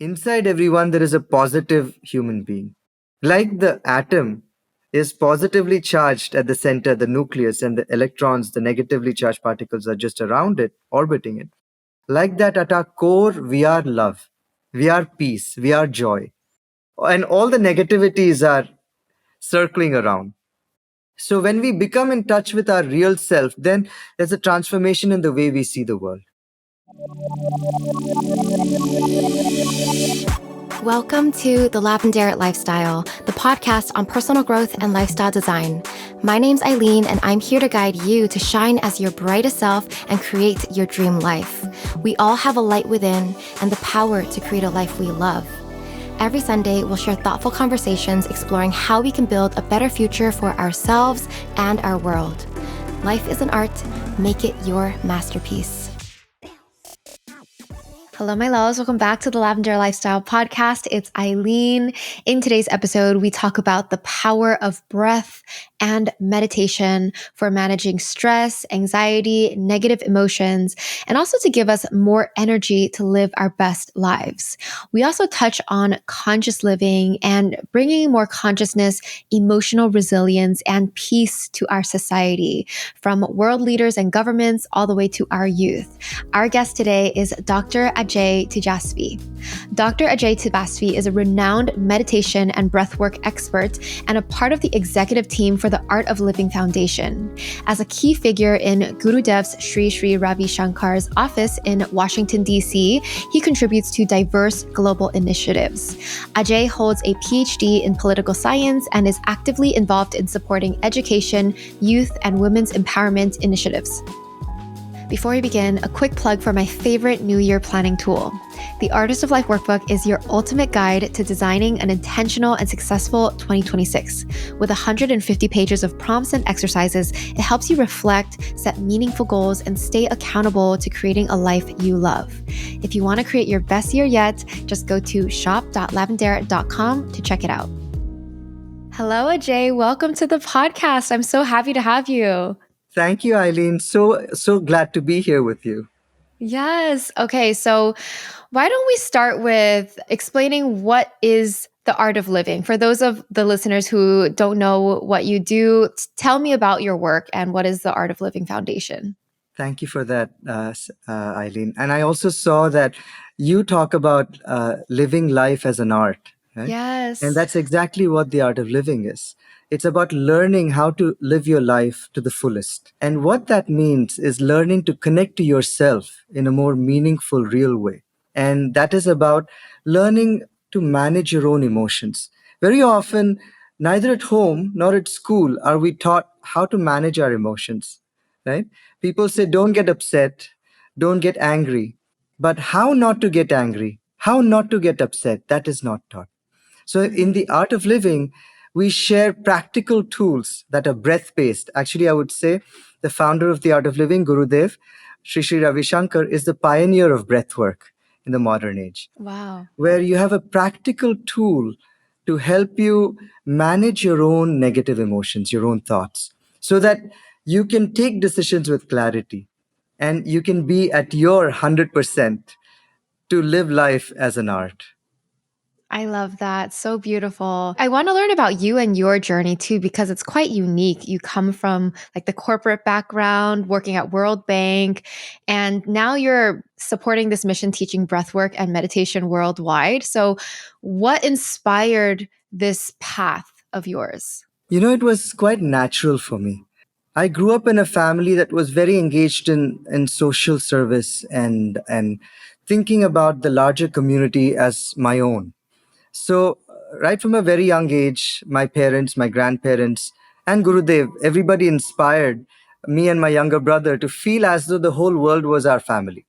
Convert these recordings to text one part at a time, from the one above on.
Inside everyone, there is a positive human being. Like the atom is positively charged at the center, the nucleus, and the electrons, the negatively charged particles, are just around it, orbiting it. Like that, at our core, we are love, we are peace, we are joy. And all the negativities are circling around. So when we become in touch with our real self, then there's a transformation in the way we see the world. Welcome to The Lavender Lifestyle, the podcast on personal growth and lifestyle design. My name's Eileen, and I'm here to guide you to shine as your brightest self and create your dream life. We all have a light within and the power to create a life we love. Every Sunday, we'll share thoughtful conversations exploring how we can build a better future for ourselves and our world. Life is an art. Make it your masterpiece. Hello, my loves. Welcome back to the Lavender Lifestyle Podcast. It's Eileen. In today's episode, we talk about the power of breath and meditation for managing stress, anxiety, negative emotions, and also to give us more energy to live our best lives. We also touch on conscious living and bringing more consciousness, emotional resilience, and peace to our society, from world leaders and governments all the way to our youth. Our guest today is Dr. Ajay Tejasvi. Dr. Ajay Tejasvi is a renowned meditation and breathwork expert and a part of the executive team for the Art of Living Foundation. As a key figure in Gurudev's Sri Ravi Shankar's office in Washington, D.C., he contributes to diverse global initiatives. Ajay holds a Ph.D. in political science and is actively involved in supporting education, youth, and women's empowerment initiatives. Before we begin, a quick plug for my favorite New Year planning tool. The Artist of Life Workbook is your ultimate guide to designing an intentional and successful 2026. With 150 pages of prompts and exercises, it helps you reflect, set meaningful goals, and stay accountable to creating a life you love. If you want to create your best year yet, just go to shop.lavender.com to check it out. Hello, Ajay. Welcome to the podcast. I'm so happy to have you. Thank you, Eileen. So glad to be here with you. Yes. Okay. So why don't we start with explaining what is the art of living? For those of the listeners who don't know what you do, tell me about your work and what is the Art of Living Foundation? Thank you for that, Eileen. And I also saw that you talk about living life as an art, right? Yes. And that's exactly what the art of living is. It's about learning how to live your life to the fullest. And what that means is learning to connect to yourself in a more meaningful, real way. And that is about learning to manage your own emotions. Very often, neither at home nor at school are we taught how to manage our emotions, right? People say, don't get upset, don't get angry. But how not to get angry, how not to get upset, that is not taught. So, in the art of living, we share practical tools that are breath based. Actually, I would say the founder of the art of living, Gurudev, Sri Ravi Shankar, is the pioneer of breath work in the modern age. Wow. Where you have a practical tool to help you manage your own negative emotions, your own thoughts, so that you can take decisions with clarity and you can be at your 100% to live life as an art. I love that. So beautiful. I want to learn about you and your journey too, because it's quite unique. You come from like the corporate background, working at World Bank, and now you're supporting this mission teaching breathwork and meditation worldwide. So what inspired this path of yours? You know, it was quite natural for me. I grew up in a family that was very engaged in social service and thinking about the larger community as my own. So, right from a very young age, my parents, my grandparents, and Gurudev, everybody inspired me and my younger brother to feel as though the whole world was our family.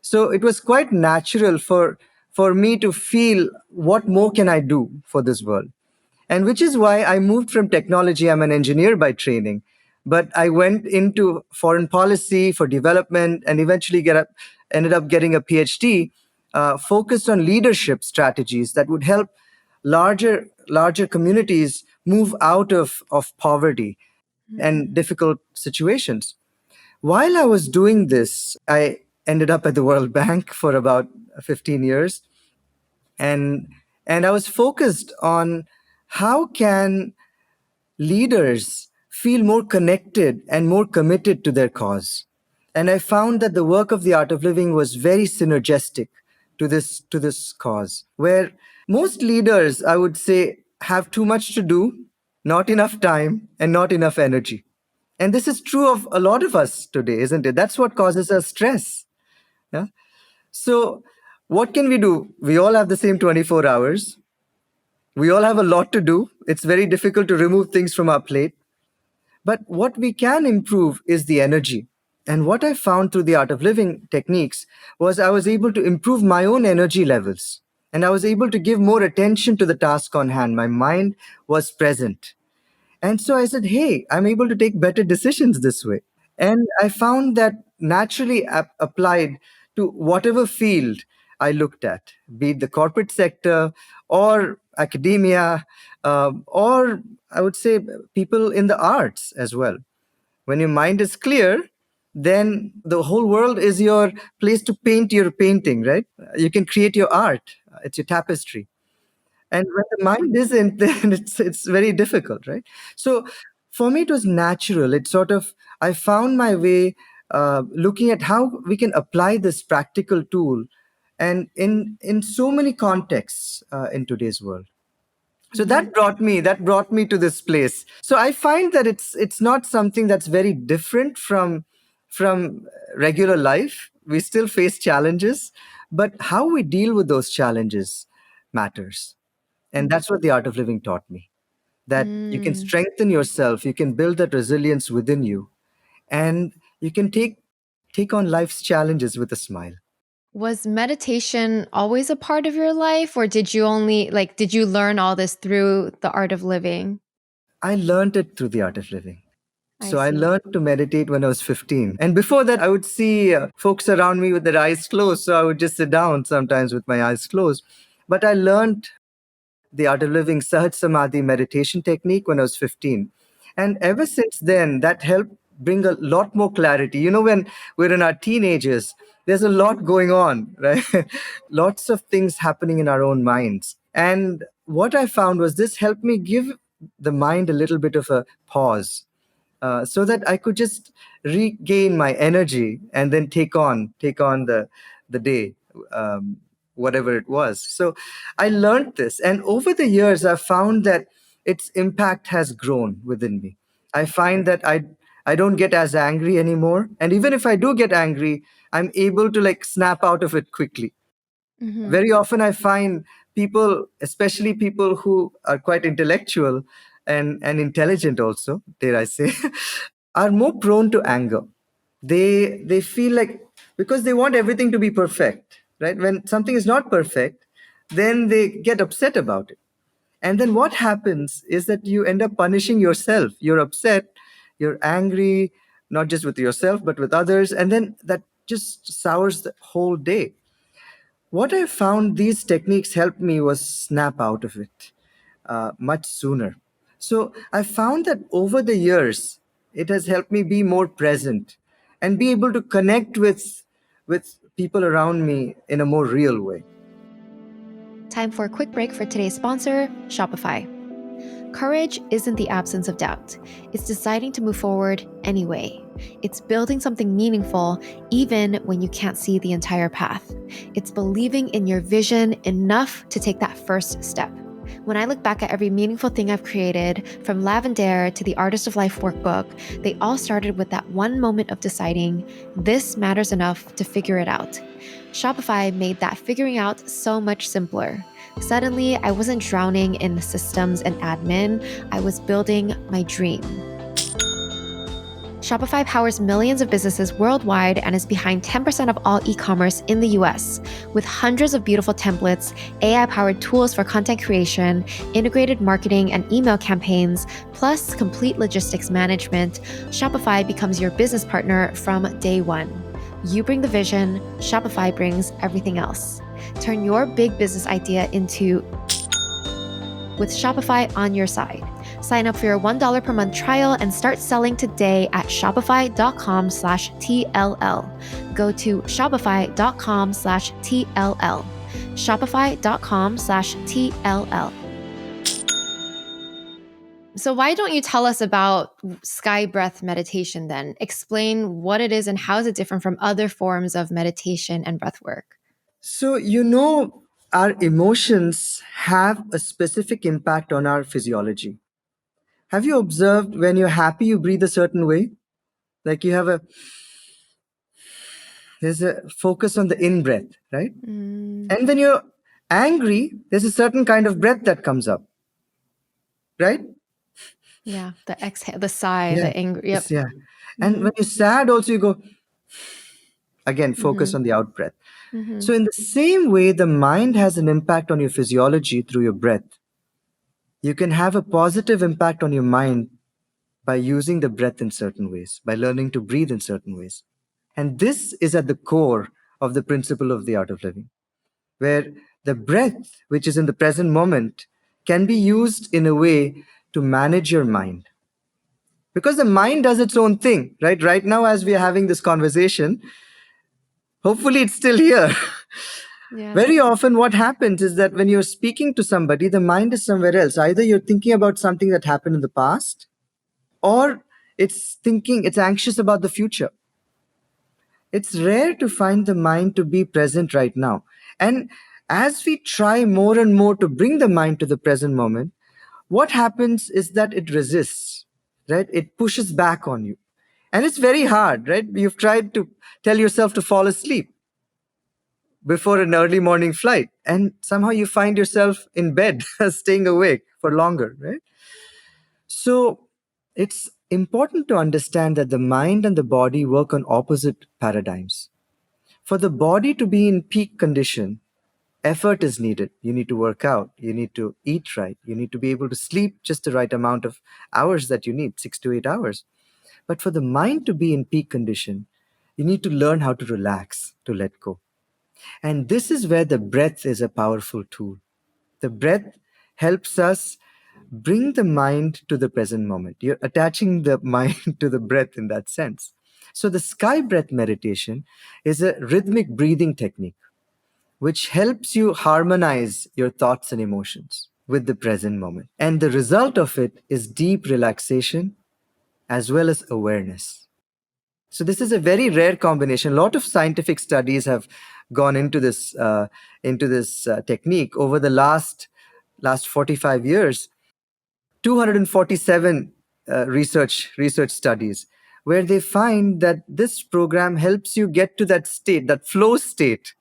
So, it was quite natural for me to feel what more can I do for this world. And which is why I moved from technology. I'm an engineer by training, but I went into foreign policy for development and eventually ended up getting a PhD focused on leadership strategies that would help larger communities move out of poverty and difficult situations. While I was doing this, I ended up at the World Bank for about 15 years. and I was focused on how can leaders feel more connected and more committed to their cause. And I found that the work of the art of living was very synergistic to this cause, where most leaders, I would say, have too much to do, not enough time, and not enough energy. And this is true of a lot of us today, isn't it? That's what causes us stress. Yeah. So, what can we do? We all have the same 24 hours. We all have a lot to do. It's very difficult to remove things from our plate. But what we can improve is the energy. And what I found through the art of living techniques was I was able to improve my own energy levels. And I was able to give more attention to the task on hand. My mind was present. And so I said, hey, I'm able to take better decisions this way. And I found that naturally applied to whatever field I looked at, be it the corporate sector or academia, or I would say people in the arts as well. When your mind is clear, then the whole world is your place to paint your painting, right? You can create your art, it's your tapestry. And when the mind isn't, then it's very difficult, right? So for me, it was natural. It sort of I found my way looking at how we can apply this practical tool, and in so many contexts in today's world. So Mhm. that brought me to this place. So I find that it's not something that's very different from regular life. We still face challenges, but how we deal with those challenges matters. And that's what the art of living taught me, that you can Mm. strengthen yourself, you can build that resilience within you, and you can take on life's challenges with a smile. Was meditation always a part of your life, or did you only like, did you learn all this through the art of living? I learned it through the art of living. I So I see. learned to meditate when I was 15. And before that, I would see folks around me with their eyes closed. So I would just sit down sometimes with my eyes closed. But I learned the art of living Sahaj Samadhi meditation technique when I was 15. And ever since then, that helped bring a lot more clarity. You know, when we're in our teenagers, there's a lot going on, right? Lots of things happening in our own minds. And what I found was this helped me give the mind a little bit of a pause, so that I could just regain my energy and then take on the day, whatever it was. So I learned this, and over the years, I've found that its impact has grown within me. I find that I don't get as angry anymore, and even if I do get angry, I'm able to like snap out of it quickly. Mhm. Very often I find people, especially people who are quite intellectual and intelligent also, dare I say, are more prone to anger. They feel like, because they want everything to be perfect, right? When something is not perfect, then they get upset about it. And then what happens is that you end up punishing yourself. You're upset, you're angry, not just with yourself but with others, and then that just sours the whole day. What I found these techniques helped me was snap out of it much sooner. So I found that over the years, it has helped me be more present and be able to connect with people around me in a more real way. Time for a quick break for today's sponsor, Shopify. Courage isn't the absence of doubt. It's deciding to move forward anyway. It's building something meaningful even when you can't see the entire path. It's believing in your vision enough to take that first step. When I look back at every meaningful thing I've created, from Lavender to the Artist of Life workbook, they all started with that one moment of deciding, this matters enough to figure it out. Shopify made that figuring out so much simpler. Suddenly, I wasn't drowning in systems and admin, I was building my dream. Shopify powers millions of businesses worldwide and is behind 10% of all e-commerce in the US. With hundreds of beautiful templates, AI-powered tools for content creation, integrated marketing and email campaigns, plus complete logistics management, Shopify becomes your business partner from day one. You bring the vision, Shopify brings everything else. Turn your big business idea into with Shopify on your side. Sign up for your $1 per month trial and start selling today at shopify.com/TLL. Go to shopify.com/TLL. shopify.com/TLL. So, why don't you tell us about sky breath meditation then? Explain what it is and how is it different from other forms of meditation and breath work? So, our emotions have a specific impact on our physiology. Have you observed when you're happy, you breathe a certain way? Like there's a focus on the in breath, right? Mm, And when you're angry, there's a certain kind of breath that comes up, right? yeah, the exhale, the sigh, Yeah. the angry. Yep. Yeah. And Mm-hmm. when you're sad, also you go, again, Mm-hmm. focus on the out breath. Mm-hmm. So, in the same way, the mind has an impact on your physiology through your breath. You can have a positive impact on your mind by using the breath in certain ways, by learning to breathe in certain ways. And this is at the core of the principle of the art of living, where the breath, which is in the present moment, can be used in a way to manage your mind. Because the mind does its own thing, right? Right now, as we are having this conversation, hopefully it's still here. Yeah. Very often, what happens is that when you're speaking to somebody, the mind is somewhere else. Either you're thinking about something that happened in the past, or it's anxious about the future. It's rare to find the mind to be present right now. And as we try more and more to bring the mind to the present moment, what happens is that it resists, right? It pushes back on you. And it's very hard, right? You've tried to tell yourself to fall asleep before an early morning flight, and somehow you find yourself in bed, staying awake for longer, right? So it's important to understand that the mind and the body work on opposite paradigms. For the body to be in peak condition, effort is needed. You need to work out, you need to eat right, you need to be able to sleep just the right amount of hours that you need, 6 to 8 hours. But for the mind to be in peak condition, you need to learn how to relax, to let go. And this is where the breath is a powerful tool. The breath helps us bring the mind to the present moment. You're attaching the mind to the breath in that sense. So, the sky breath meditation is a rhythmic breathing technique which helps you harmonize your thoughts and emotions with the present moment. And the result of it is deep relaxation as well as awareness. So this is a very rare combination. A lot of scientific studies have gone into this technique over the last 45 years. 247 research studies where they find that this program helps you get to that state, that flow state,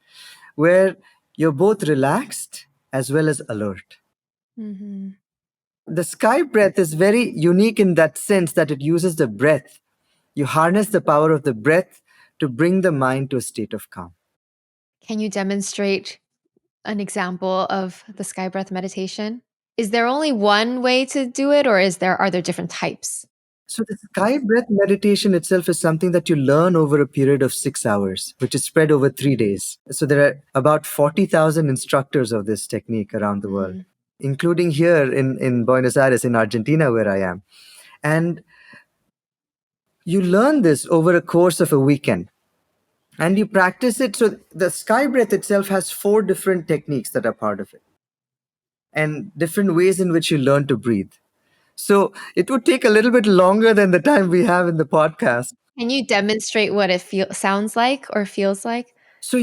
where you're both relaxed as well as alert. Mm-hmm. The sky breath is very unique in that sense that it uses the breath. You harness the power of the breath to bring the mind to a state of calm. Can you demonstrate an example of the sky breath meditation? Is there only one way to do it, or are there different types? So, the sky breath meditation itself is something that you learn over a period of 6 hours, which is spread over 3 days. So, there are about 40,000 instructors of this technique around the world, Mm. including here in Buenos Aires, in Argentina, where I am. And you learn this over a course of a weekend and you practice it. So, the sky breath itself has 4 different techniques that are part of it and different ways in which you learn to breathe. So it would take a little bit longer than the time we have in the podcast. Can you demonstrate what it sounds like or feels like? So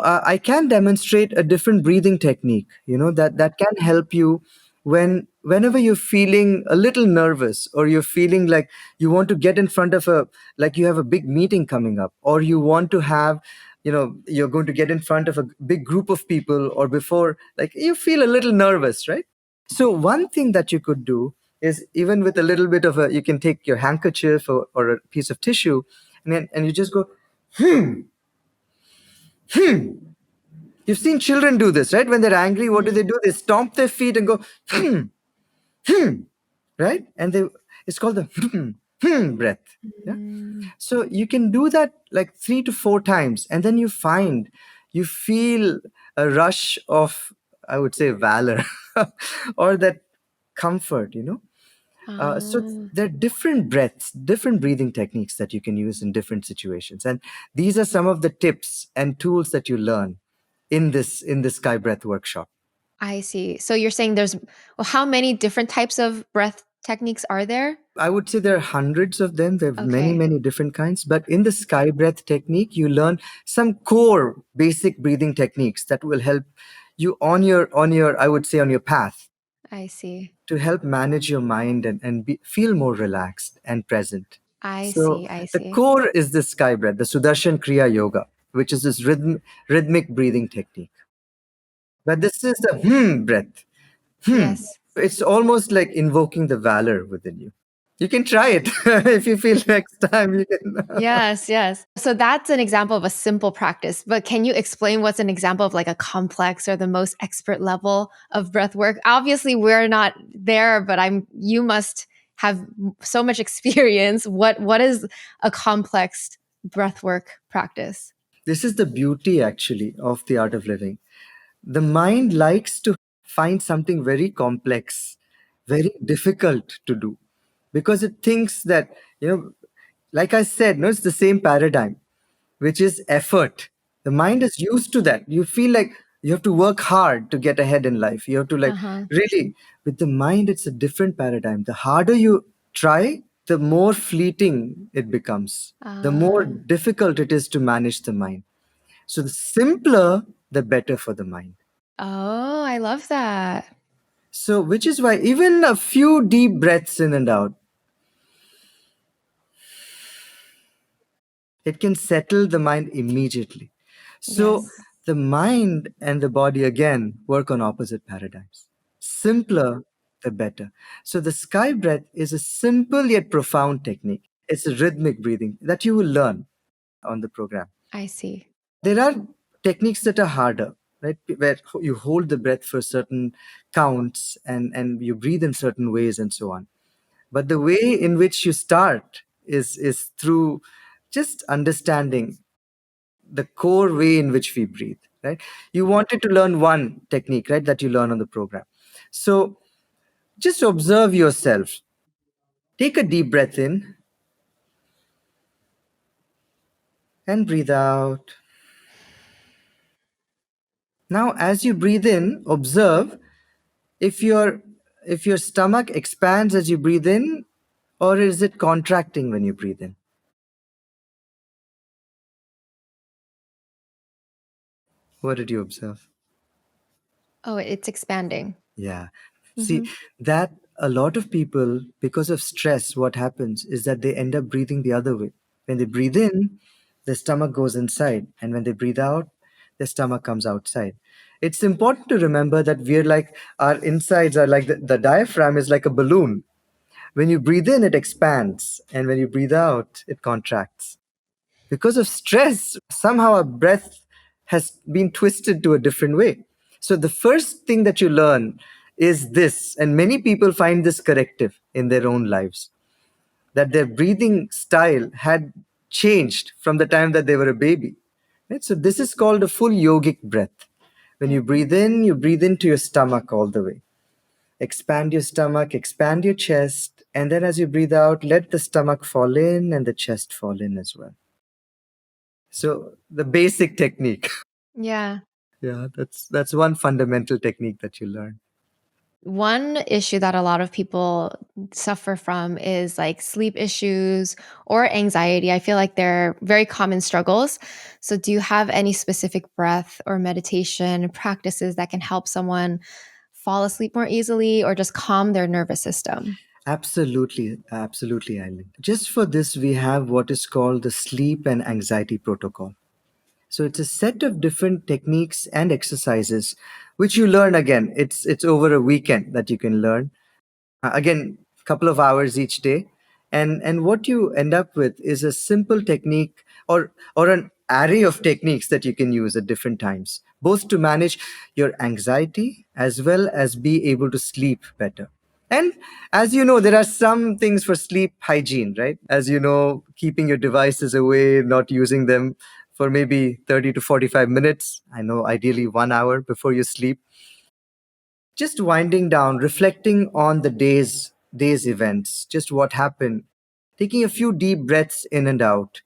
I can demonstrate a different breathing technique. That can help you whenever you're feeling a little nervous, or you're feeling like you want to get in front of like you have a big meeting coming up, or you want to have you're going to get in front of a big group of people, or before, like, you feel a little nervous, right? So one thing that you could do is, even with a little bit of you can take your handkerchief or a piece of tissue, and you just go, you've seen children do this, right? When they're angry, what Mm. do? They stomp their feet and go, right? And it's called the breath. Yeah. Mm. So you can do that like 3 to 4 times, and then you feel a rush of, I would say, valor, or that comfort. So Ah. there are different breaths, different breathing techniques that you can use in different situations. And these are some of the tips and tools that you learn in this sky breath workshop. I see. So you're saying there's, well, how many different types of breath techniques are there? I would say there are hundreds of them. There are many, Okay. many different kinds. But in the sky breath technique, you learn some core basic breathing techniques that will help you on your I would say on your path I see. to help manage your mind and feel more relaxed and present. I So see. I the see. core is the sky breath, the Sudarshan Kriya Yoga, which is this rhythmic breathing technique. But this is the breath. Hmm. Yes. It's almost like invoking the valor within you. You can try it if you feel next time you can. Yes, yes. So that's an example of a simple practice, but can you explain what's an example of like a complex or the most expert level of breath work? Obviously, we're not there, but you must have so much experience. What is a complex breath work practice? This is the beauty actually of the art of living. The mind likes to find something very complex, very difficult to do, because it thinks that, like I said, no, it's the same paradigm, which is effort. The mind is used to that. You feel like you have to work hard to get ahead in life. You have to, like, Uh-huh. really, with the mind, it's a different paradigm. The harder you try, the more fleeting it becomes, the more Ah. difficult it is to manage the mind. So the simpler, the better for the mind. Oh, I love that. So, which is why even a few deep breaths in and out, it can settle the mind immediately. So, Yes, the mind and the body again work on opposite paradigms. Simpler, the better. So, the sky breath is a simple yet profound technique. It's a rhythmic breathing that you will learn on the program. I see. There are techniques that are harder, right? Where you hold the breath for certain counts and you breathe in certain ways and so on. But the way in which you start is through just understanding the core way in which we breathe, right? You wanted to learn one technique, right, that you learn on the program. So just observe yourself. Take a deep breath in and breathe out. Now as you breathe in, observe if your stomach expands as you breathe in, or is it contracting when you breathe in? What did you observe? Oh, it's expanding. Yeah. See, Hmm. that a lot of people, because of stress, what happens is that they end up breathing the other way. When they breathe in, the stomach goes inside, and when they breathe out, the stomach comes outside. It's important to remember that we're like, our insides are like the diaphragm is like a balloon. When you breathe in, it expands, and when you breathe out, it contracts. Because of stress, somehow our breath has been twisted to a different way. So the first thing that you learn is this, and many people find this corrective in their own lives, that their breathing style had changed from the time that they were a baby. Right? So this is called a full yogic breath. When you breathe in, you breathe into your stomach all the way. Expand your stomach, expand your chest, and then as you breathe out, let the stomach fall in and the chest fall in as well. So the basic technique. Yeah. Yeah, that's one fundamental technique that you learn. One issue that a lot of people suffer from is like sleep issues or anxiety. I feel like they're very common struggles. So, do you have any specific breath or meditation practices that can help someone fall asleep more easily or just calm their nervous system? Absolutely, absolutely, Eileen. Just for this, we have what is called the sleep and anxiety protocol. So it's a set of different techniques and exercises which you learn again. It's over a weekend that you can learn. Again, couple of hours each day, and what you end up with is a simple technique or an array of techniques that you can use at different times, both to manage your anxiety as well as be able to sleep better. And as you know, there are some things for sleep hygiene, right? As you know, keeping your devices away, not using them for maybe 30 to 45 minutes, I know ideally 1 hour before you sleep, just winding down, reflecting on the day's events, just what happened, taking a few deep breaths in and out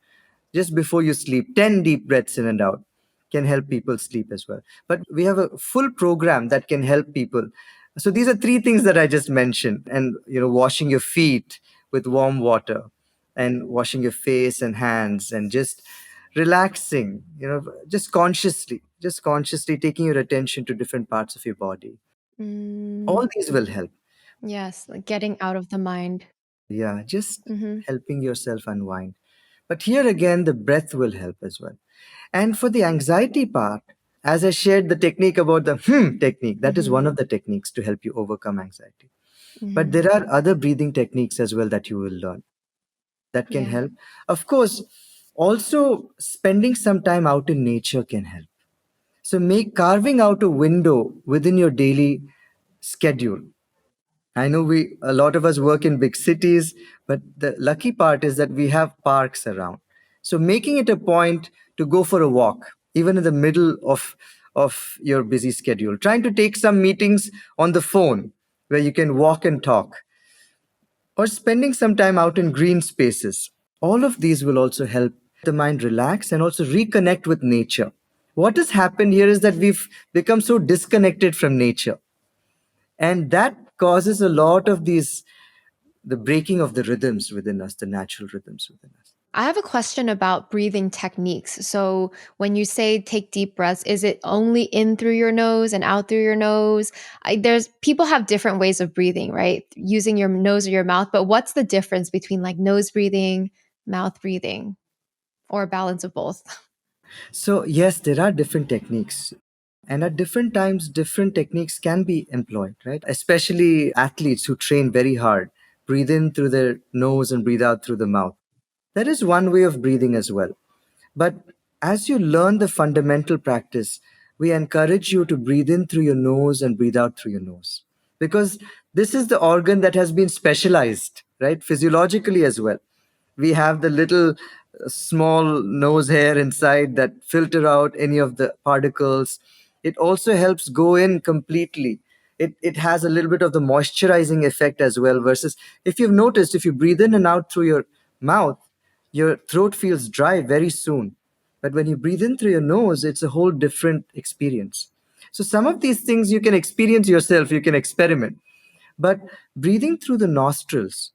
just before you sleep, 10 deep breaths in and out. can help people sleep as well. But we have a full program that can help people. So these are three things that I just mentioned. And, washing your feet with warm water, and washing your face and hands, and just relaxing, just consciously taking your attention to different parts of your body. Mm, All these will help. yes, like getting out of the mind. Yeah, just Hmm. helping yourself unwind. But here again, the breath will help as well. And for the anxiety part, as I shared the technique about the technique, that is Hmm. one of the techniques to help you overcome anxiety. But Hmm. there are other breathing techniques as well that you will learn that can Yeah. help. Of course, also spending some time out in nature can help. So make carving out a window within your daily schedule. I know a lot of us work in big cities, but the lucky part is that we have parks around. So making it a point to go for a walk, even in the middle of your busy schedule, trying to take some meetings on the phone where you can walk and talk, or spending some time out in green spaces. All of these will also help the mind relax and also reconnect with nature. What has happened here is that we've become so disconnected from nature, and that causes a lot of these the breaking of the rhythms within us, the natural rhythms within us. I have a question about breathing techniques. So, when you say take deep breaths, is it only in through your nose and out through your nose? There's people have different ways of breathing, right? Using your nose or your mouth. But what's the difference between like nose breathing, mouth breathing, or a balance of both? So, yes, there are different techniques. And at different times, different techniques can be employed, right? Especially athletes who train very hard, breathe in through their nose and breathe out through the mouth. That is one way of breathing as well. But as you learn the fundamental practice, we encourage you to breathe in through your nose and breathe out through your nose. Because this is the organ that has been specialized, right? Physiologically as well. We have the little small nose hair inside that filter out any of the particles. It also helps go in completely. It has a little bit of the moisturizing effect as well. Versus, if you've noticed, if you breathe in and out through your mouth, your throat feels dry very soon. But when you breathe in through your nose, it's a whole different experience. So, some of these things you can experience yourself, you can experiment. But breathing through the nostrils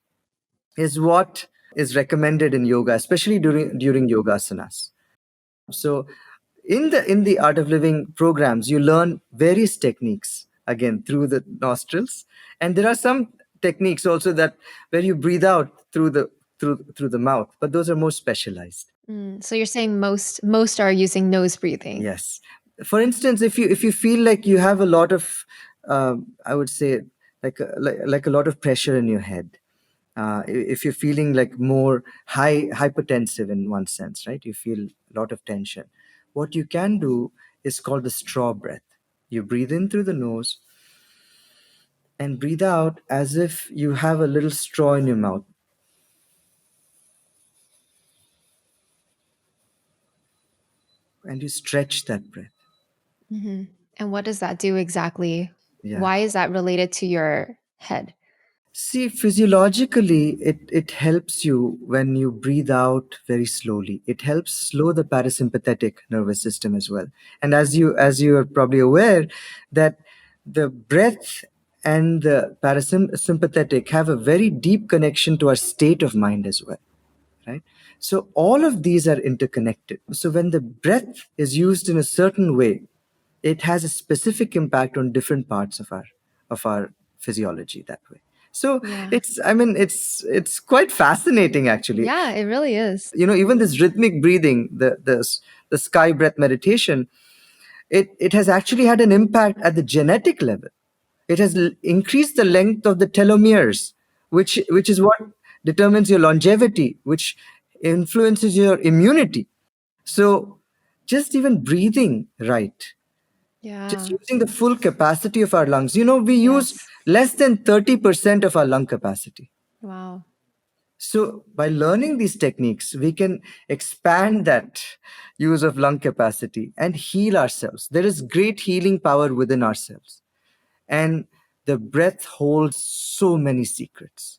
is what is recommended in yoga, especially during yogasanas. So in the art of living programs, you learn various techniques again through the nostrils, and there are some techniques also that where you breathe out through the mouth, but those are more specialized. So you're saying most are using nose breathing. Yes. For instance, if you feel like you have a lot of, I would say, like a lot of pressure in your head, if you're feeling like more hypertensive in one sense, right? You feel a lot of tension. What you can do is called the straw breath. You breathe in through the nose and breathe out as if you have a little straw in your mouth, and you stretch that breath. Hmm. And what does that do exactly? Yeah. Why is that related to your head? See, physiologically, it helps you when you breathe out very slowly. It helps slow the parasympathetic nervous system as well. And as you are probably aware, that the breath and the parasympathetic have a very deep connection to our state of mind as well, right? So all of these are interconnected. So when the breath is used in a certain way, it has a specific impact on different parts of our physiology that way. So Yeah. it's quite fascinating actually. Yeah, it really is. Even this rhythmic breathing, the sky breath meditation, it has actually had an impact at the genetic level. It has increased the length of the telomeres, which is what determines your longevity, which influences your immunity. So just even breathing right, just Yeah. using the full capacity of our lungs. We use Yes. less than 30% of our lung capacity. Wow. So, by learning these techniques, we can expand that use of lung capacity and heal ourselves. There is great healing power within ourselves. And the breath holds so many secrets.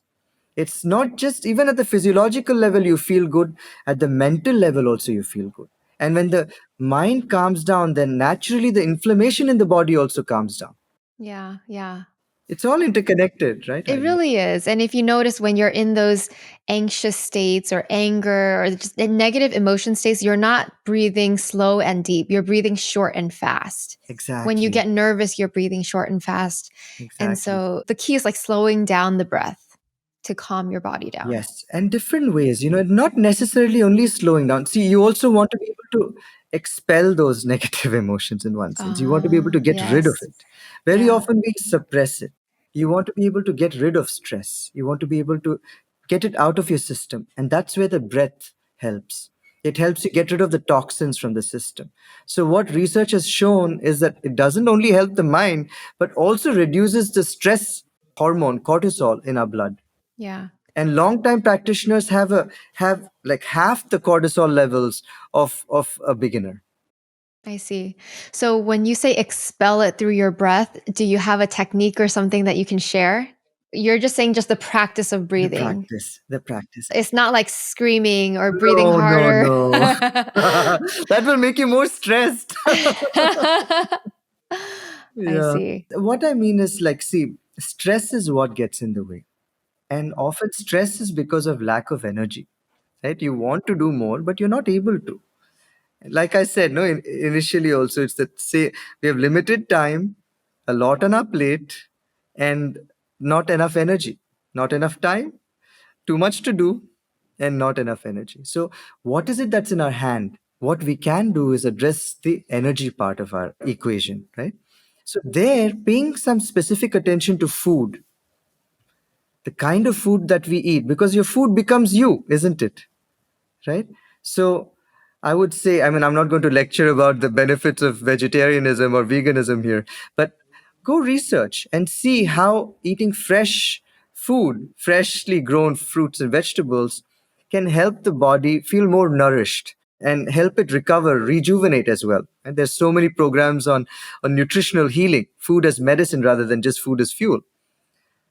It's not just even at the physiological level, you feel good, at the mental level, also, you feel good. And when the mind calms down, then naturally the inflammation in the body also calms down. Yeah, yeah. It's all interconnected, right, It Eileen? really is. And if you notice when you're in those anxious states or anger or just in negative emotion states, you're not breathing slow and deep. You're breathing short and fast. When you Exactly. get nervous, you're breathing short and fast. And Exactly. so the key is like slowing down the breath to calm your body down. Yes, and different ways, not necessarily only slowing down. See, you also want to be able to expel those negative emotions in one sense. You want to be able Ah, to get rid of yes. it. Very Yeah. often we suppress it. You want to be able to get rid of stress. You want to be able to get it out of your system. And that's where the breath helps. It helps you get rid of the toxins from the system. So, what research has shown is that it doesn't only help the mind, but also reduces the stress hormone, cortisol, in our blood. Yeah. And long time practitioners have like half the cortisol levels of a beginner. I see. So when you say expel it through your breath, do you have a technique or something that you can share? You're just saying just the practice of The breathing. practice, the practice. It's not like screaming or breathing No, no, harder. no. That will make you more stressed. I Yeah. see. What I mean is, like, see, stress is what gets in the way. And often stress is because of lack of energy, right? You want to do more, but you're not able to. Like I said, no, initially also, it's that, say, we have limited time, a lot on our plate, and not enough energy, not enough time, too much to do, and not enough energy. So what is it that's in our hand? What we can do is address the energy part of our equation, right? So there, paying some specific attention to food, the kind of food that we eat, because your food becomes you, isn't it? Right? So I would say, I mean, I'm not going to lecture about the benefits of vegetarianism or veganism here, but go research and see how eating fresh food, freshly grown fruits and vegetables, can help the body feel more nourished and help it recover, rejuvenate as well. And there's so many programs on nutritional healing, food as medicine rather than just food as fuel.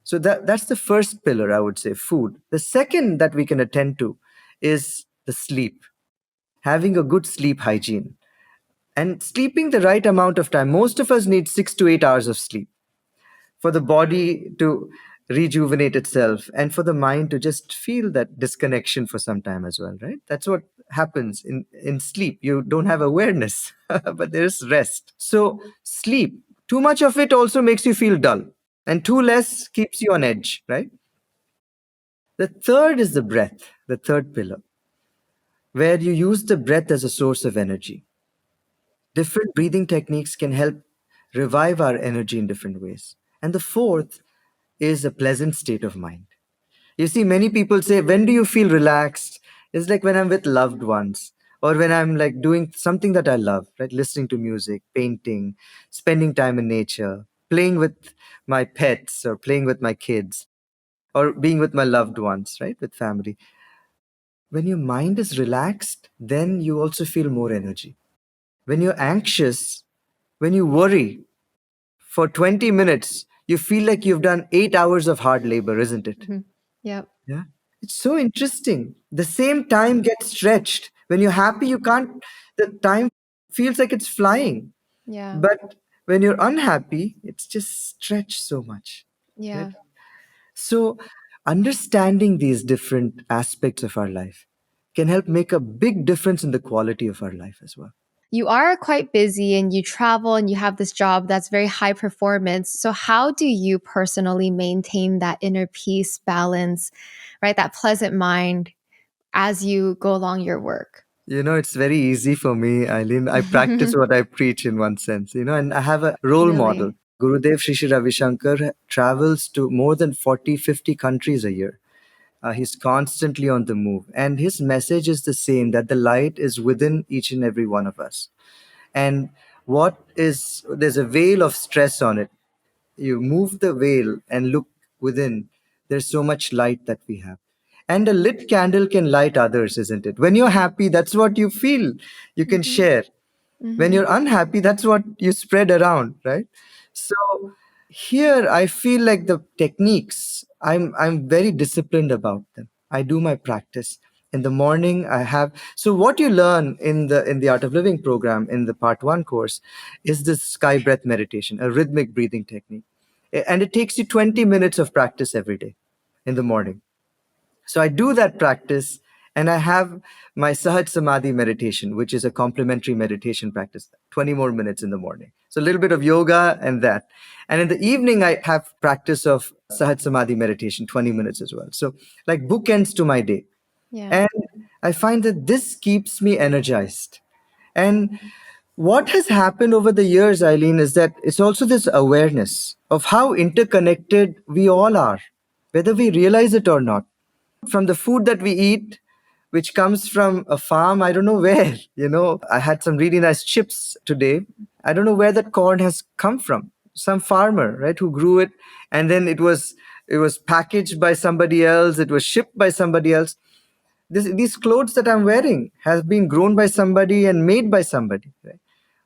So that's the first pillar, I would say, food. The second that we can attend to is the sleep, having a good sleep hygiene and sleeping the right amount of time. Most of us need 6 to 8 hours of sleep for the body to rejuvenate itself and for the mind to just feel that disconnection for some time as well, right? That's what happens in sleep. You don't have awareness, but there's rest. So, sleep, too much of it also makes you feel dull, and too less keeps you on edge, right? The third is the breath, the third pillar, where you use the breath as a source of energy. Different breathing techniques can help revive our energy in different ways. And the fourth is a pleasant state of mind. You see, many people say, when do you feel relaxed? It's like when I'm with loved ones or when I'm like doing something that I love, right? Listening to music, painting, spending time in nature, playing with my pets or playing with my kids or being with my loved ones, right? With family. When your mind is relaxed, then you also feel more energy. When you're anxious, when you worry for 20 minutes, you feel like you've done 8 hours of hard labor, isn't it? Mhm. Yep. Yeah. It's so interesting. The same time gets stretched. When you're happy, you can't, the time feels like it's flying. Yeah. But when you're unhappy, it's just stretched so much. Right? Yeah. So, understanding these different aspects of our life can help make a big difference in the quality of our life as well. You are quite busy and you travel and you have this job that's very high performance. So, how do you personally maintain that inner peace, balance, right? That pleasant mind as you go along your work? It's very easy for me, Eileen. I practice what I preach in one sense, and I have a role model. Really? Gurudev Shri Ravi Shankar travels to more than 40, 50 countries a year. He's constantly on the move. And his message is the same, that the light is within each and every one of us. And there's a veil of stress on it. You move the veil and look within. There's so much light that we have. And a lit candle can light others, isn't it? When you're happy, that's what you feel. You can Hmm. share. When Hmm. you're unhappy, that's what you spread around, right? So here I feel like the techniques, I'm very disciplined about them. I do my practice. In the morning, I have, so what you learn in the Art of Living program, in the part 1 course, is this sky breath meditation, a rhythmic breathing technique. And it takes you 20 minutes of practice every day in the morning. So I do that practice, and I have my Sahaj Samadhi meditation, which is a complementary meditation practice, 20 more minutes in the morning. So a little bit of yoga and that. And in the evening, I have practice of Sahaj Samadhi meditation, 20 minutes as well. So like bookends to my day. Yeah. And I find that this keeps me energized. And what has happened over the years, Eileen, is that it's also this awareness of how interconnected we all are, whether we realize it or not. From the food that we eat, which comes from a farm, I don't know where. I had some really nice chips today. I don't know where that corn has come from. Some farmer, right, who grew it, and then it was packaged by somebody else. It was shipped by somebody else. These clothes that I'm wearing has been grown by somebody and made by somebody. Right?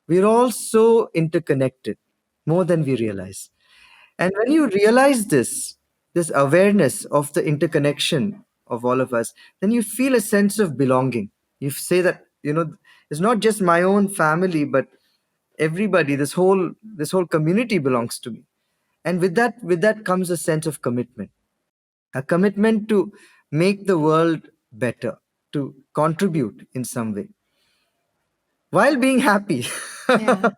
We're all so interconnected, more than we realize. And when you realize this awareness of the interconnection of all of us, then you feel a sense of belonging. You say that, it's not just my own family, but everybody, this whole community belongs to me. And with that comes a sense of commitment, a commitment to make the world better, to contribute in some way while being happy. Yeah, of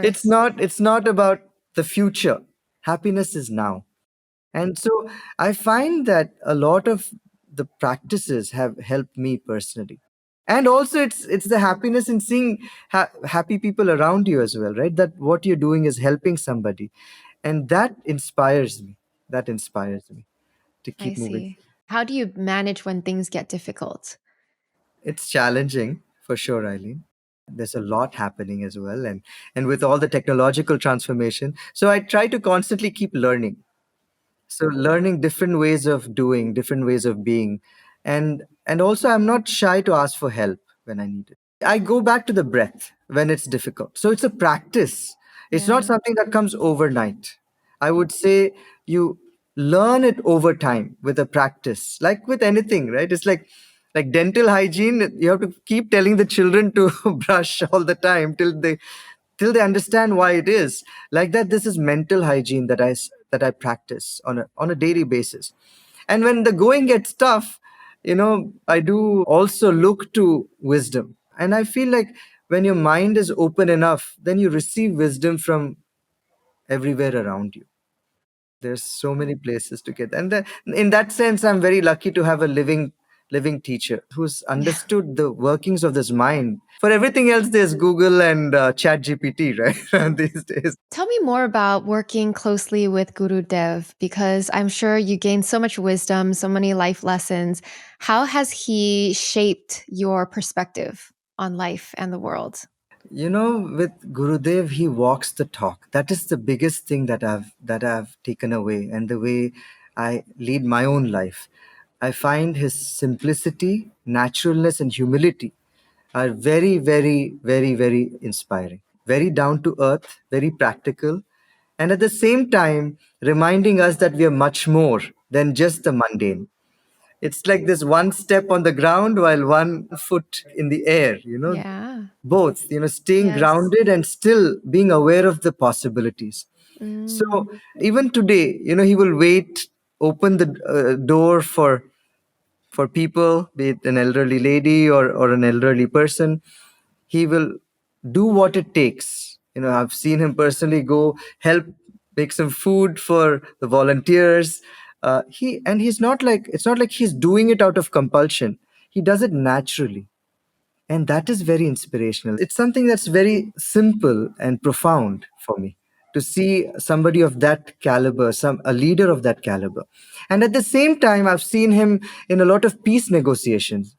it's course. not it's not about the future. Happiness is now. And so I find that a lot of the practices have helped me personally. And also it's the happiness in seeing happy people around you as well, right? That what you're doing is helping somebody. And that inspires me to I keep moving. see. How do you manage when things get difficult? It's challenging for sure, Eileen. There's a lot happening as well, and with all the technological transformation. So I try to constantly keep learning. So learning different ways of doing, different ways of being. And also I'm not shy to ask for help when I need it. I go back to the breath when it's difficult. So it's a practice. It's not Yeah. something that comes overnight. I would say you learn it over time with a practice, like with anything, right? It's like dental hygiene. You have to keep telling the children to brush all the time till they understand why it is like that. This is mental hygiene that I practice on a daily basis. And when the going gets tough, I do also look to wisdom. And I feel like when your mind is open enough, then you receive wisdom from everywhere around you. There's so many places to get. And in that sense, I'm very lucky to have a living teacher who's Yeah. understood the workings of this mind. For everything else, there's Google and Chat GPT, right? These days. Tell me more about working closely with Gurudev because I'm sure you gained so much wisdom, so many life lessons. How has he shaped your perspective on life and the world? With Gurudev, he walks the talk. That is the biggest thing that I've taken away, and the way I lead my own life. I find his simplicity, naturalness, and humility are very, very, very, very inspiring. Very down to earth, very practical, and at the same time reminding us that we are much more than just the mundane. It's like this one step on the ground while one foot in the air, Yeah. both, staying Yes. grounded and still being aware of the possibilities. Mm. So even today, he will open the door for people, be it an elderly lady or an elderly person. He will do what it takes. I've seen him personally go help make some food for the volunteers. He's not like, it's not like he's doing it out of compulsion. He does it naturally, and that is very inspirational. It's something that's very simple and profound for me to see somebody of that caliber, a leader of that caliber. And at the same time, I've seen him in a lot of peace negotiations.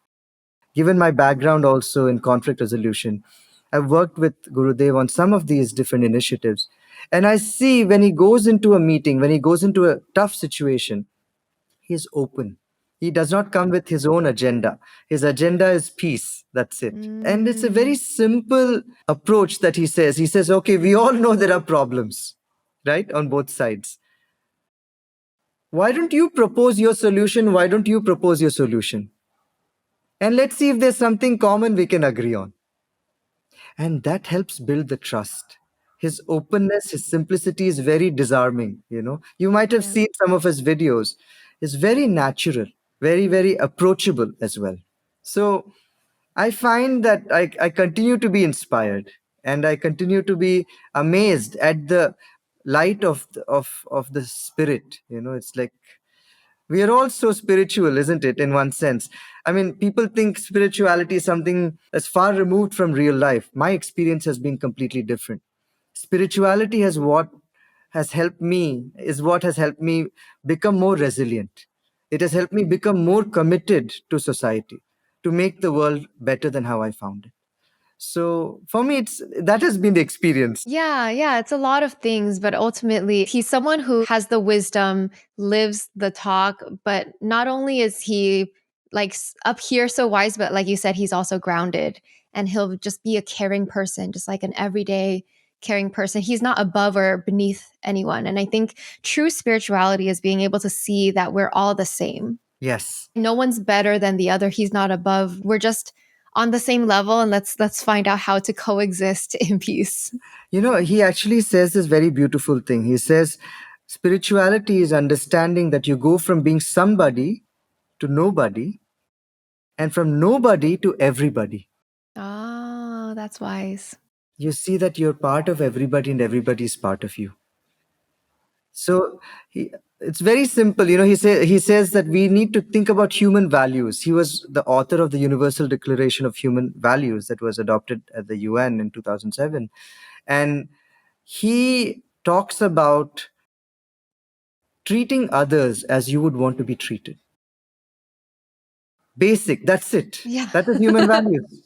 Given my background also in conflict resolution, I've worked with Gurudev on some of these different initiatives. And I see when he goes into a meeting, when he goes into a tough situation, he is open. He does not come with his own agenda. His agenda is peace. That's it. And it's a very Mm. simple approach that he says. He says, okay, we all know there are problems, right, on both sides. Why don't you propose your solution? Why don't you propose your solution? And let's see if there's something common we can agree on. And that helps build the trust. His openness, his simplicity is very disarming. You might have Yeah. seen some of his videos. It's very natural, very, very approachable as well. So I find that I continue to be inspired, and I continue to be amazed at the light of the spirit. It's like we are all so spiritual, isn't it, in one sense? I mean, people think spirituality is something that's far removed from real life. My experience has been completely different. Spirituality is what has helped me become more resilient. It has helped me become more committed to society, to make the world better than how I found it. So for me, it's that has been the experience. Yeah, yeah, it's a lot of things, but ultimately, he's someone who has the wisdom, lives the talk, but not only is he like up here so wise, but like you said, he's also grounded and he'll just be a caring person, just like an everyday caring person. He's not above or beneath anyone. And I think true spirituality is being able to see that we're all the same. Yes. No one's better than the other. He's not above. We're just on the same level and let's find out how to coexist in peace. He actually says this very beautiful thing. He says, spirituality is understanding that you go from being somebody to nobody, and from nobody to everybody. Oh, that's wise. You see that you're part of everybody and everybody is part of you. So it's very simple. He says that we need to think about human values. He was the author of the Universal Declaration of Human Values that was adopted at the UN in 2007. And he talks about treating others as you would want to be treated. Basic, that's it. Yeah. That is human values.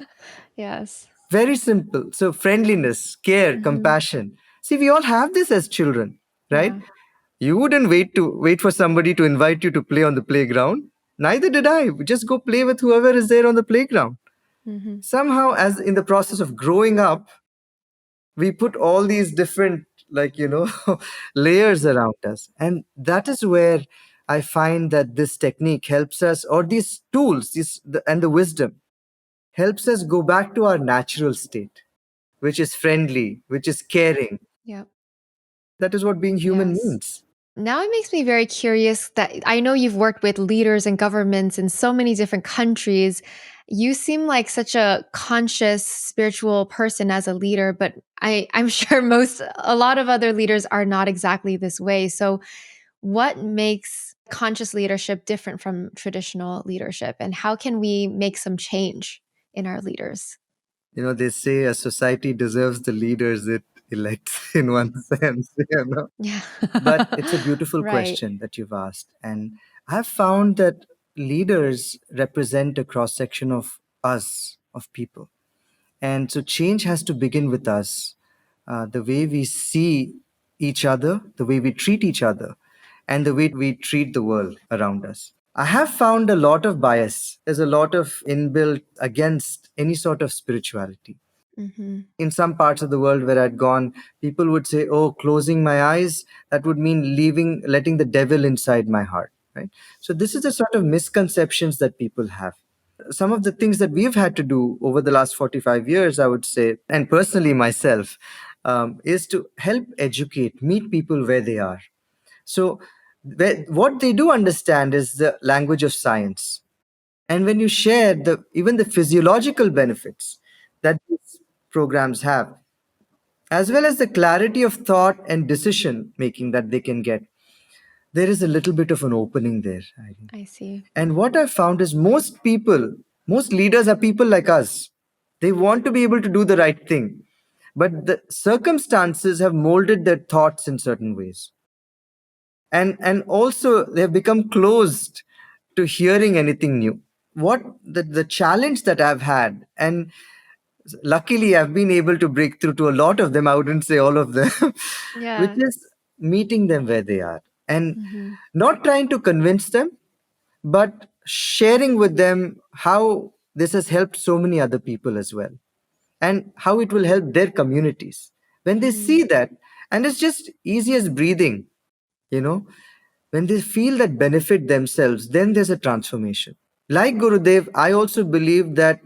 Yes. Very simple. So, friendliness, care, Mhm. compassion. See, we all have this as children, right? Yeah. You wouldn't wait for somebody to invite you to play on the playground. Neither did I. Just go play with whoever is there on the playground. Mhm. Somehow, as in the process of growing up, we put all these different, layers around us. And that is where I find that this technique helps us, or these tools, and the wisdom helps us go back to our natural state, which is friendly, which is caring. Yep. That is what being human Yes. means. Now it makes me very curious that I know you've worked with leaders and governments in so many different countries. You seem like such a conscious spiritual person as a leader, but I'm sure a lot of other leaders are not exactly this way. So what makes conscious leadership different from traditional leadership? And how can we make some change in our leaders? They say a society deserves the leaders it elects in one sense. Yeah. But it's a beautiful Right. question that you've asked. And I've found that leaders represent a cross section of us, of people. And so change has to begin with us. The way we see each other, the way we treat each other, and the way we treat the world around us. I have found a lot of bias. There's a lot of inbuilt against any sort of spirituality. Hmm. In some parts of the world where I'd gone, people would say, "Oh, closing my eyes, that would mean letting the devil inside my heart." Right? So this is the sort of misconceptions that people have. Some of the things that we've had to do over the last 45 years, I would say, and personally myself, is to help educate, meet people where they are. So what they do understand is the language of science. And when you share even the physiological benefits that these programs have, as well as the clarity of thought and decision making that they can get, there is a little bit of an opening there. I see. And what I've found is most leaders are people like us. They want to be able to do the right thing, but the circumstances have molded their thoughts in certain ways. And also they have become closed to hearing anything new. What the challenge that I've had, and luckily I've been able to break through to a lot of them, I wouldn't say all of them, which Yeah. is meeting them where they are and Hmm. not trying to convince them, but sharing with them how this has helped so many other people as well, and how it will help their communities when they Hmm. see that. And it's just easy as breathing, you know when they feel that benefit themselves, then there's a transformation. Like Gurudev, I also believe that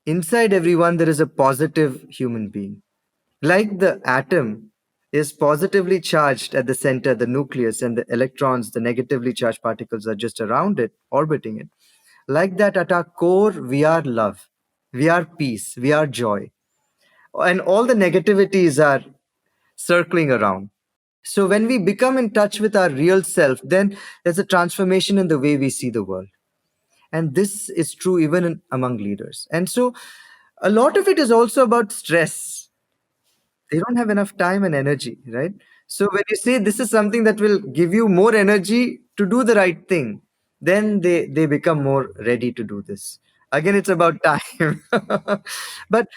inside everyone there is a positive human being. Like the atom is positively charged at the center, the nucleus, and the electrons, the negatively charged particles, are just around it, orbiting it. Like that, at our core, we are love, we are peace, we are joy. And all the negativities are circling around. So when we become in touch with our real self, then there's a transformation in the way we see the world. And this is true even among leaders. And so a lot of it is also about stress. They don't have enough time and energy, right? So when you say this is something that will give you more energy to do the right thing, then they become more ready to do this. Again, it's about time. But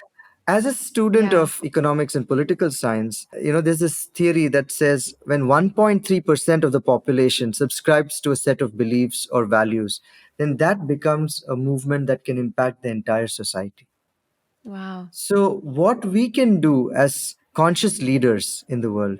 as a student Yeah. of economics and political science, there's this theory that says when 1.3% of the population subscribes to a set of beliefs or values, then that becomes a movement that can impact the entire society. Wow. So, what we can do as conscious leaders in the world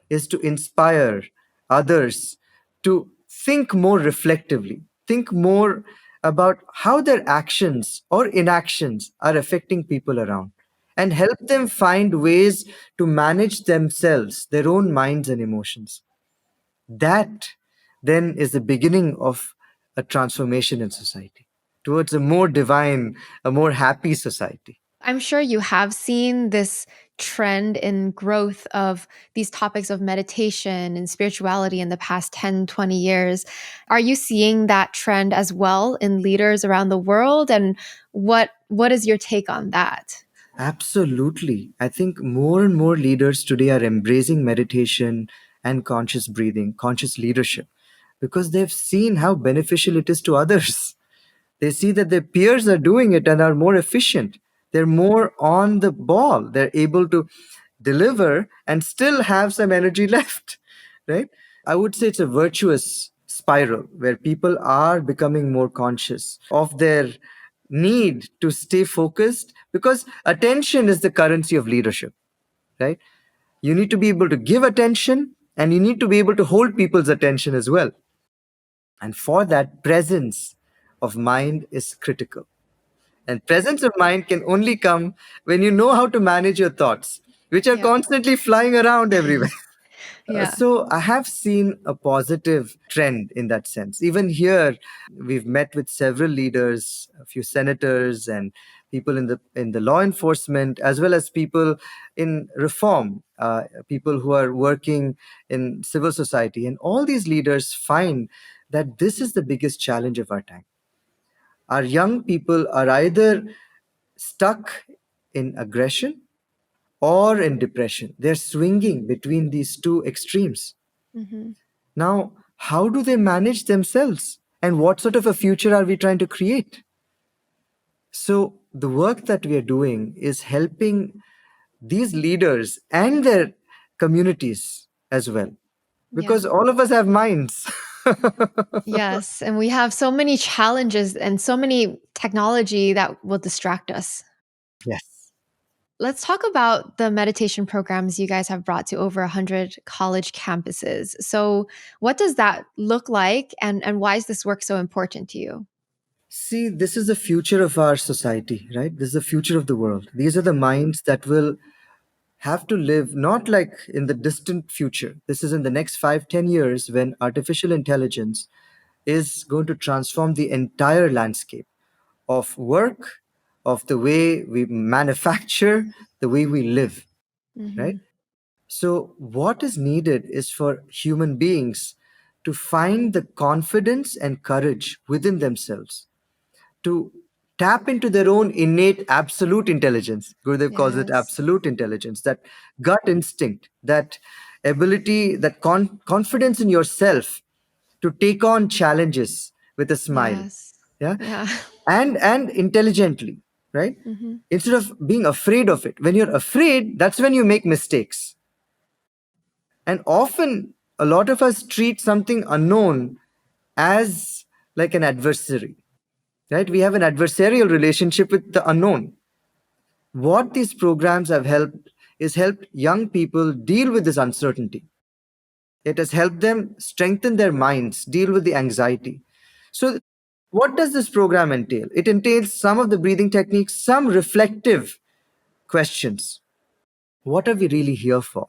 is to inspire others to think more reflectively, think more about how their actions or inactions are affecting people around, and help them find ways to manage themselves, their own minds and emotions. That then is the beginning of a transformation in society towards a more divine, a more happy society. I'm sure you have seen this trend in growth of these topics of meditation and spirituality in the past 10, 20 years. Are you seeing that trend as well in leaders around the world? And what is your take on that? Absolutely. I think more and more leaders today are embracing meditation and conscious breathing, conscious leadership, because they've seen how beneficial it is to others. They see that their peers are doing it and are more efficient. They're more on the ball. They're able to deliver and still have some energy left, right? I would say it's a virtuous spiral where people are becoming more conscious of their need to stay focused, because attention is the currency of leadership, right? You need to be able to give attention and you need to be able to hold people's attention as well. And for that, presence of mind is critical. And presence of mind can only come when you know how to manage your thoughts, which are Yeah. constantly flying around everywhere. Yeah. So I have seen a positive trend in that sense. Even here, we've met with several leaders, a few senators, and people in the law enforcement, as well as people in reform, people who are working in civil society, and all these leaders find that this is the biggest challenge of our time. Our young people are either stuck in aggression or in depression. They're swinging between these two extremes. Mhm. Now, how do they manage themselves? And what sort of a future are we trying to create? So, the work that we are doing is helping these leaders and their communities as well, Yeah. because all of us have minds. Yes. And we have so many challenges and so many technology that will distract us. Yes. Let's talk about the meditation programs you guys have brought to over 100 college campuses. So, what does that look like, and why is this work so important to you? See, this is the future of our society, right? This is the future of the world. These are the minds that will have to live not like in the distant future. This is in the next 5, 10 years when artificial intelligence is going to transform the entire landscape of work, of the way we manufacture, the way we live, right? Hmm. So, what is needed is for human beings to find the confidence and courage within themselves to tap into their own innate absolute intelligence. Gurudev calls it Yes. absolute intelligence, that gut instinct, that ability, that confidence in yourself to take on challenges with a smile. Yes. Yeah. Yeah. And intelligently, right? Hmm. Instead of being afraid of it. When you're afraid, that's when you make mistakes. And often a lot of us treat something unknown as like an adversary, right? We have an adversarial relationship with the unknown. What these programs have helped is helped young people deal with this uncertainty. It has helped them strengthen their minds, deal with the anxiety. So What does this program entail? It entails some of the breathing techniques, some reflective questions. What are we really here for?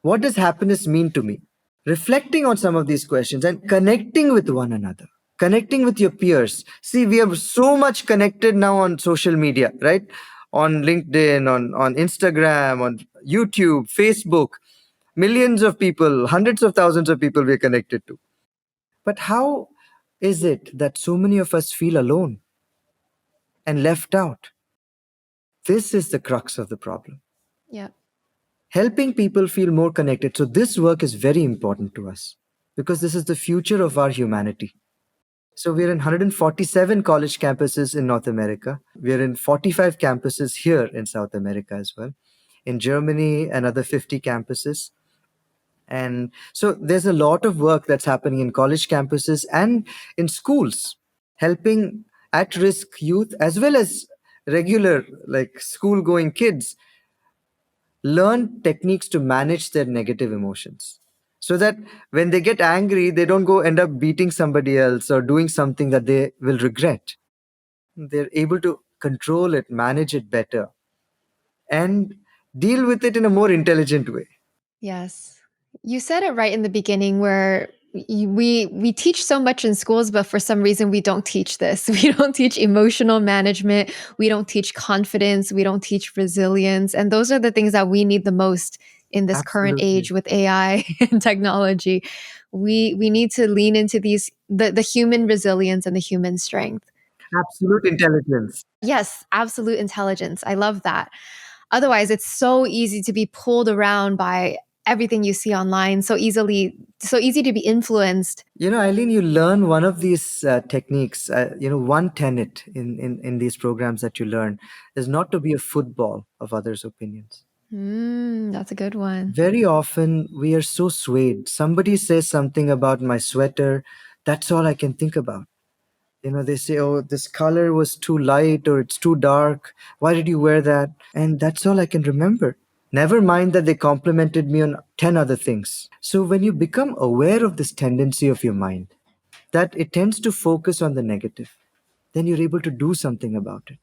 What does happiness mean to me? Reflecting on some of these questions and connecting with one another, connecting with your peers. See, we are so much connected now on social media, right? On LinkedIn, on Instagram, on YouTube, Facebook, millions of people, hundreds of thousands of people we're connected to. But how is it that so many of us feel alone and left out? This is the crux of the problem. Yeah. Helping people feel more connected. So, this work is very important to us because this is the future of our humanity. So, we're in 147 college campuses in North America. We're in 45 campuses here in South America as well. In Germany, another 50 campuses. And so, there's a lot of work that's happening in college campuses and in schools, helping at risk youth as well as regular, like school going kids, learn techniques to manage their negative emotions so that when they get angry they don't go end up beating somebody else or doing something that they will regret. They're able to control it, manage it better, and deal with it in a more intelligent way. Yes. You said it right in the beginning where we teach so much in schools, but for some reason we don't teach this. We don't teach emotional management. We don't teach confidence. We don't teach resilience. And those are the things that we need the most in this current Absolutely. age with AI and technology. We need to lean into the human resilience and the human strength. Absolute intelligence. Yes, absolute intelligence. I love that. Otherwise, it's so easy to be pulled around by everything you see online, so easy to be influenced. Eileen, you learn one of these techniques. One tenet in these programs that you learn is not to be a football of others' opinions. That's a good one. Very often we are so swayed. Somebody says something about my sweater, that's all I can think about. They say, oh, this color was too light or it's too dark. Why did you wear that? And that's all I can remember. Never mind that they complimented me on 10 other things. So when you become aware of this tendency of your mind, that it tends to focus on the negative, then you're able to do something about it.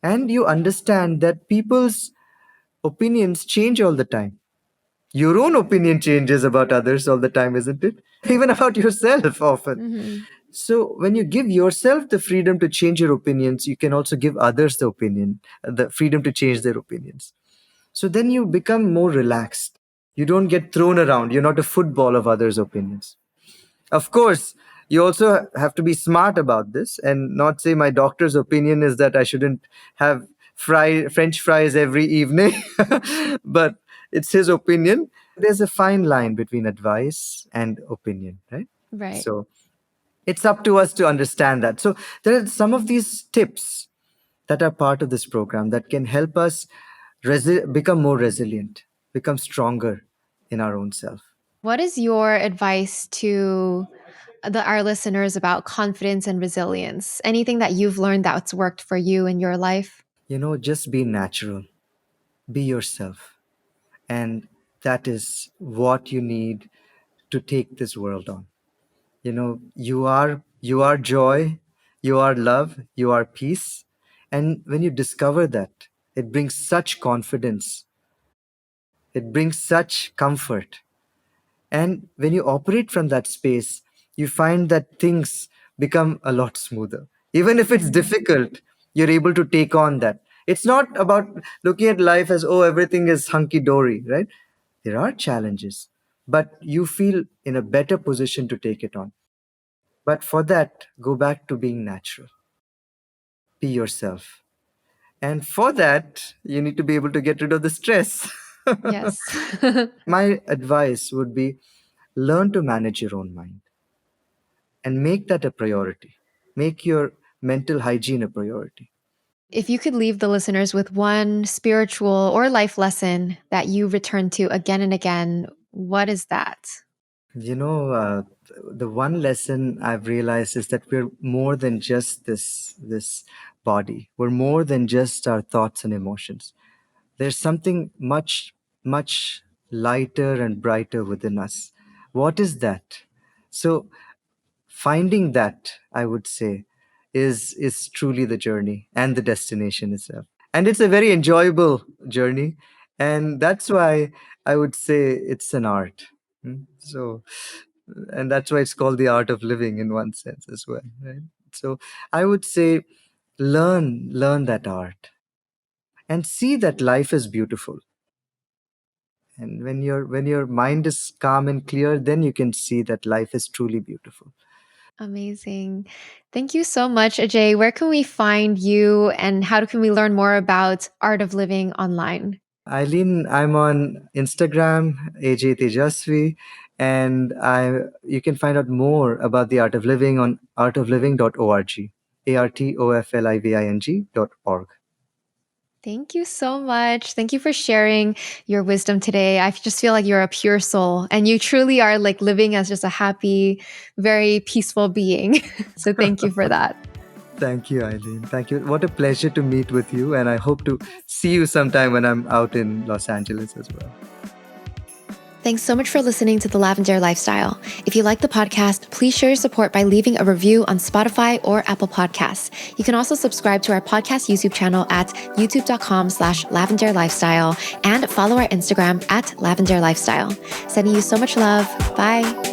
And you understand that people's opinions change all the time. Your own opinion changes about others all the time, isn't it? Even about yourself often. Hmm. So when you give yourself the freedom to change your opinions, you can also give others the freedom to change their opinions. So then you become more relaxed. You don't get thrown around. You're not a football of others' opinions. Of course, you also have to be smart about this and not say my doctor's opinion is that I shouldn't have French fries every evening, but it's his opinion. There's a fine line between advice and opinion, right? Right. So it's up to us to understand that. So there are some of these tips that are part of this program that can help us become more resilient, become stronger in our own self. What is your advice to our listeners about confidence and resilience? Anything that you've learned that's worked for you in your life? Just be natural, be yourself. And that is what you need to take this world on. You are joy, you are love, you are peace. And when you discover that, it brings such confidence, it brings such comfort. And when you operate from that space, you find that things become a lot smoother. Even if it's difficult, you're able to take on that. It's not about looking at life as, oh, everything is hunky dory, right? There are challenges, but you feel in a better position to take it on. But for that, go back to being natural, be yourself. And for that, you need to be able to get rid of the stress. Yes. My advice would be learn to manage your own mind and make that a priority. Make your mental hygiene a priority. If you could leave the listeners with one spiritual or life lesson that you return to again and again, what is that? You know, the one lesson I've realized is that we're more than just this body. We're more than just our thoughts and emotions. There's something much, much lighter and brighter within us. What is that? So finding that, I would say, is truly the journey and the destination itself. And it's a very enjoyable journey, and that's why I would say it's an art. So, and that's why it's called the art of living in one sense as well, right? So I would say learn that art and see that life is beautiful. And when your mind is calm and clear, then you can see that life is truly beautiful. Amazing. Thank you so much, Ajay. Where can we find you and how can we learn more about Art of Living online? Eileen, I'm on Instagram, Ajay Tejasvi, and you can find out more about the art of living on artofliving.org, artofliving.org. Thank you so much. Thank you for sharing your wisdom today. I just feel like you're a pure soul and you truly are like living as just a happy, very peaceful being. So thank you for that. Thank you, Eileen. Thank you. What a pleasure to meet with you, and I hope to see you sometime when I'm out in Los Angeles as well. Thanks so much for listening to The Lavender Lifestyle. If you like the podcast, please show your support by leaving a review on Spotify or Apple Podcasts. You can also subscribe to our podcast YouTube channel at youtube.com/Lavender Lifestyle and follow our Instagram at Lavender Lifestyle. Sending you so much love. Bye.